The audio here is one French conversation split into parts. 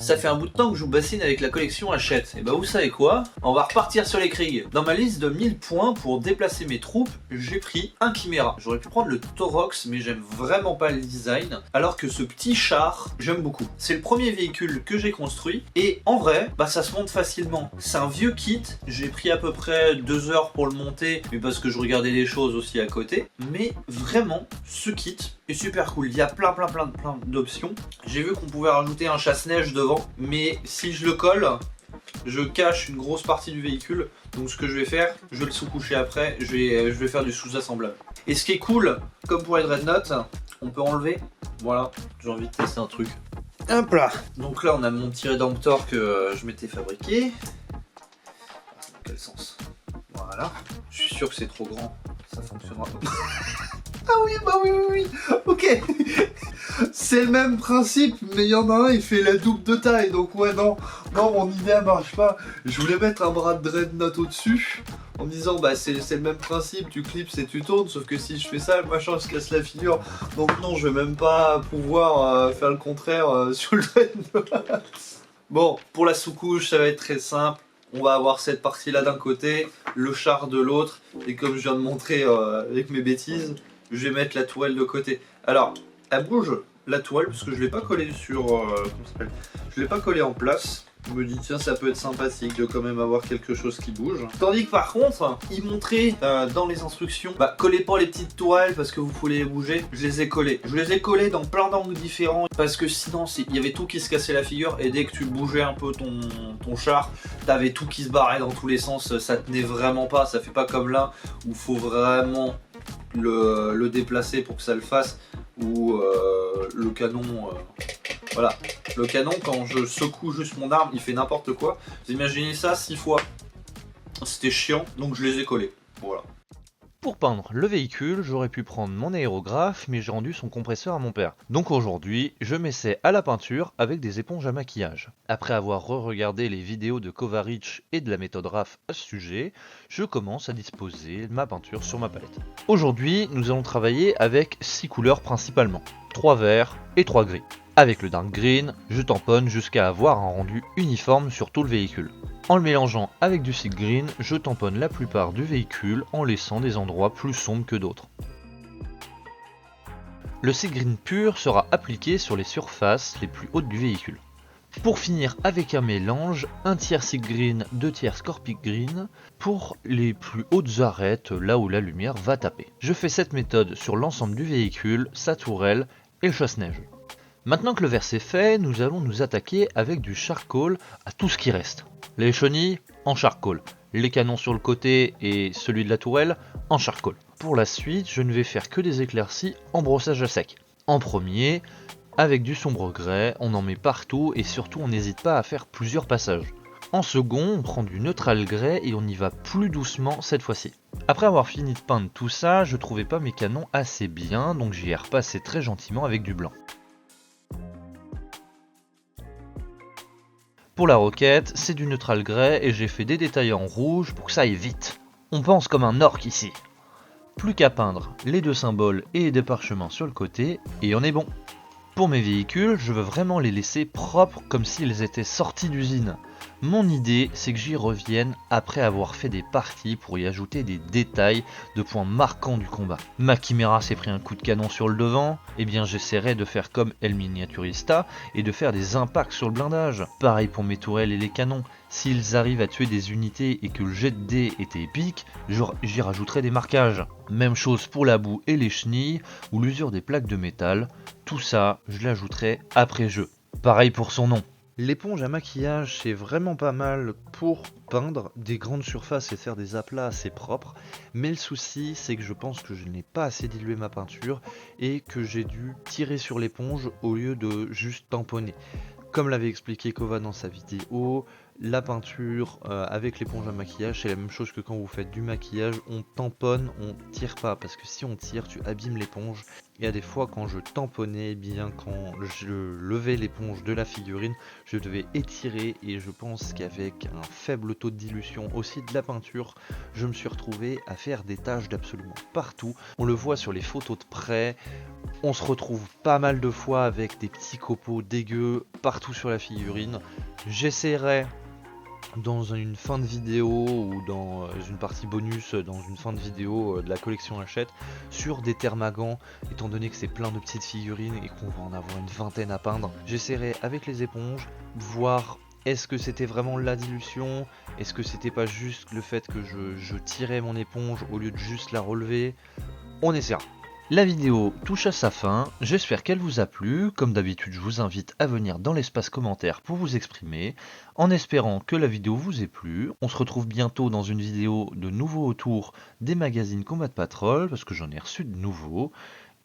Ça fait un bout de temps que je vous bassine avec la collection Hachette. Et bah vous savez quoi? On va repartir sur les Krieg. Dans ma liste de 1000 points pour déplacer mes troupes, j'ai pris un Chimera. J'aurais pu prendre le Taurox, mais j'aime vraiment pas le design. Alors que ce petit char, j'aime beaucoup. C'est le premier véhicule que j'ai construit. Et en vrai, bah ça se monte facilement. C'est un vieux kit. J'ai pris à peu près 2 heures pour le monter. Mais parce que je regardais des choses aussi à côté. Mais vraiment, ce kit est super cool. Il y a plein d'options. J'ai vu qu'on pouvait rajouter un chasse-neige devant, mais si je le colle, je cache une grosse partie du véhicule. Donc ce que je vais faire, je vais le sous-coucher après, je vais faire du sous-assemblage. Et ce qui est cool, comme pour les Dreadnought, on peut enlever. Voilà, j'ai envie de tester un truc. Hop là. Donc là on a mon petit rédemptor que je m'étais fabriqué. Dans quel sens? Voilà. Je suis sûr que c'est trop grand, ça fonctionnera pas. Ah oui, bah oui, ok. C'est le même principe, mais il y en a un, il fait la double de taille, donc ouais, non, mon idée marche pas. Je voulais mettre un bras de Dreadnought au-dessus, en me disant, bah c'est le même principe, tu clips et tu tournes, sauf que si je fais ça, le machin se casse la figure. Donc non, je vais même pas pouvoir faire le contraire sur le Dreadnought. Bon, pour la sous-couche, ça va être très simple. On va avoir cette partie-là d'un côté, le char de l'autre, et comme je viens de montrer avec mes bêtises, je vais mettre la toile de côté. Alors, elle bouge la toile parce que je l'ai pas collée sur. Comment ça s'appelle? Je l'ai pas collée en place. Je me dis tiens, ça peut être sympathique de quand même avoir quelque chose qui bouge. Tandis que par contre, il montrait dans les instructions, bah collez pas les petites toiles parce que vous pouvez les bouger. Je les ai collées. Je les ai collées dans plein d'angles différents parce que sinon il y avait tout qui se cassait la figure et dès que tu bougeais un peu ton char, t'avais tout qui se barrait dans tous les sens. Ça tenait vraiment pas. Ça fait pas comme là où faut vraiment le déplacer pour que ça le fasse, ou le canon voilà, le canon quand je secoue juste mon arme il fait n'importe quoi. Vous imaginez ça 6 fois, c'était chiant, donc je les ai collés, voilà. Pour peindre le véhicule, j'aurais pu prendre mon aérographe, mais j'ai rendu son compresseur à mon père. Donc aujourd'hui, je m'essaie à la peinture avec des éponges à maquillage. Après avoir re-regardé les vidéos de Kovaříč et de la méthode RAF à ce sujet, je commence à disposer ma peinture sur ma palette. Aujourd'hui, nous allons travailler avec 6 couleurs principalement, 3 verts et 3 gris. Avec le dark green, je tamponne jusqu'à avoir un rendu uniforme sur tout le véhicule. En le mélangeant avec du sea green, je tamponne la plupart du véhicule en laissant des endroits plus sombres que d'autres. Le sea green pur sera appliqué sur les surfaces les plus hautes du véhicule. Pour finir avec un mélange, un tiers sea green, 2 tiers scorpic green pour les plus hautes arêtes là où la lumière va taper. Je fais cette méthode sur l'ensemble du véhicule, sa tourelle et le chasse-neige. Maintenant que le vert c'est fait, nous allons nous attaquer avec du charcoal à tout ce qui reste. Les chenilles en charcoal, les canons sur le côté et celui de la tourelle en charcoal. Pour la suite, je ne vais faire que des éclaircies en brossage à sec. En premier, avec du sombre grès, on en met partout et surtout on n'hésite pas à faire plusieurs passages. En second, on prend du neutral grès et on y va plus doucement cette fois-ci. Après avoir fini de peindre tout ça, je trouvais pas mes canons assez bien, donc j'y ai repassé très gentiment avec du blanc. Pour la roquette, c'est du neutral grès et j'ai fait des détails en rouge pour que ça aille vite. On pense comme un orc ici. Plus qu'à peindre les 2 symboles et des parchemins sur le côté et on est bon. Pour mes véhicules, je veux vraiment les laisser propres comme s'ils étaient sortis d'usine. Mon idée, c'est que j'y revienne après avoir fait des parties pour y ajouter des détails de points marquants du combat. Ma Chimera s'est pris un coup de canon sur le devant, et bien j'essaierai de faire comme El Miniaturista et de faire des impacts sur le blindage. Pareil pour mes tourelles et les canons, s'ils arrivent à tuer des unités et que le jet de dés était épique, j'y rajouterai des marquages. Même chose pour la boue et les chenilles, ou l'usure des plaques de métal, tout ça je l'ajouterai après jeu. Pareil pour son nom. L'éponge à maquillage c'est vraiment pas mal pour peindre des grandes surfaces et faire des aplats assez propres, mais le souci c'est que je pense que je n'ai pas assez dilué ma peinture et que j'ai dû tirer sur l'éponge au lieu de juste tamponner. Comme l'avait expliqué Kova dans sa vidéo, la peinture avec l'éponge à maquillage c'est la même chose que quand vous faites du maquillage, on tamponne, on tire pas, parce que si on tire tu abîmes l'éponge Et à des fois quand je tamponnais, eh bien quand je levais l'éponge de la figurine, je devais étirer et je pense qu'avec un faible taux de dilution aussi de la peinture, je me suis retrouvé à faire des taches d'absolument partout. On le voit sur les photos de près, on se retrouve pas mal de fois avec des petits copeaux dégueux partout sur la figurine. J'essaierai dans une fin de vidéo ou dans une partie bonus dans une fin de vidéo de la collection Hachette sur des thermagants, étant donné que c'est plein de petites figurines et qu'on va en avoir une vingtaine à peindre. J'essaierai avec les éponges voir est-ce que c'était vraiment la dilution, est-ce que c'était pas juste le fait que je tirais mon éponge au lieu de juste la relever. On essaiera. La vidéo touche à sa fin, j'espère qu'elle vous a plu. Comme d'habitude, je vous invite à venir dans l'espace commentaire pour vous exprimer, en espérant que la vidéo vous ait plu. On se retrouve bientôt dans une vidéo de nouveau autour des magazines Combat Patrol, parce que j'en ai reçu de nouveaux,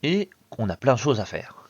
et qu'on a plein de choses à faire.